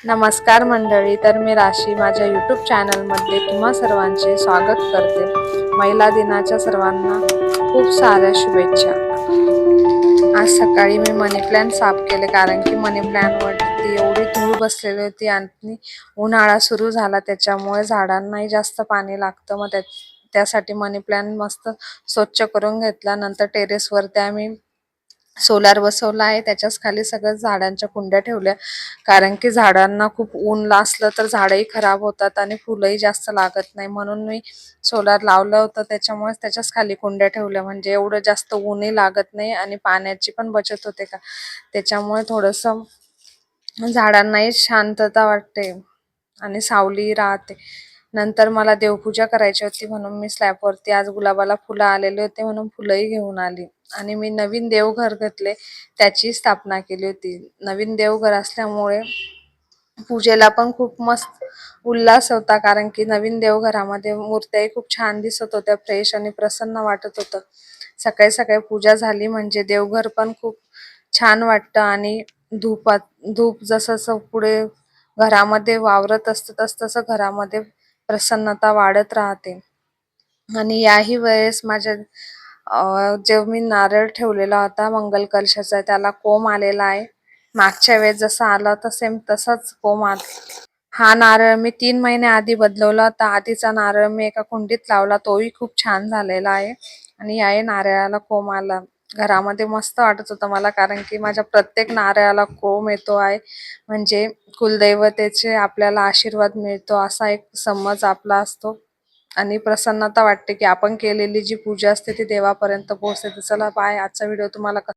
नमस्कार मंडळी, तर मी राशी माझ्या यूट्यूब चॅनलमध्ये तुम्हा सर्वांचे स्वागत करते. महिला दिनाच्या सर्वांना खूप साऱ्या शुभेच्छा. आज सकाळी मी मनी प्लॅन्ट साफ केले, कारण की मनी प्लॅन्टवरती एवढी धूळ बसलेली होती आणि उन्हाळा सुरू झाला, त्याच्यामुळे झाडांनाही जास्त पाणी लागतं. मग त्यासाठी मनी प्लॅन्ट मस्त स्वच्छ करून घेतला. नंतर टेरेसवरती आम्ही सोलार बसवला आहे, त्याच्याच खाली सगळं झाडांच्या कुंड्या ठेवल्या, कारण की झाडांना खूप ऊन असलं तर झाडंही खराब होतात आणि फुलंही जास्त लागत नाही. म्हणून मी सोलार लावलं होतं, त्याच्यामुळे त्याच्याच खाली कुंड्या ठेवल्या, म्हणजे एवढं जास्त ऊनही लागत नाही आणि पाण्याची पण बचत होते का, त्याच्यामुळे थोडंसं झाडांनाही शांतता वाटते आणि सावली राहते. नंतर मला देवपूजा करायची होती, म्हणून मी स्लॅबवरती आज गुलाबाला फुलं आलेले होते, म्हणून फुलंही घेऊन आली आणि मी नवीन देवघर घेतले, त्याची स्थापना केली होती. नवीन देवघर असल्यामुळे पूजेला पण खूप मस्त उल्हास होता, कारण की नवीन देवघरामध्ये मूर्त्याही खूप छान दिसत होत्या, फ्रेश आणि प्रसन्न वाटत होतं. सकाळी सकाळी पूजा झाली म्हणजे देवघर पण खूप छान वाटतं आणि धूप जसं पुढे घरामध्ये वावरत असतं तसं घरामध्ये प्रसन्नता वाढत राहते. आणि याही वेळेस माझ्या जेव्हा मी नारळ ठेवलेला होता मंगल कलशाचा, त्याला कोंब आलेला आहे. मागच्या वेळेस जसा आला तर सेम तसाच कोंब आला. हा नारळ मी 3 महिने आधी बदलवला होता. आधीचा नारळ मी एका कुंडीत लावला, तोही खूप छान झालेला आहे आणि या नारळाला कोंब आला. घरामध्ये मस्त वाटत होतं मला, कारण की माझ्या प्रत्येक नारळाला कोंब येतो आहे, म्हणजे कुलदैवतेचे आपल्याला आशीर्वाद मिळतो असा एक समज आपला असतो आणि प्रसन्नता वाटते की आपण केलेली जी पूजा असते ती देवापर्यंत पोहोचते. चला बाय. आजचा व्हिडिओ तुम्हाला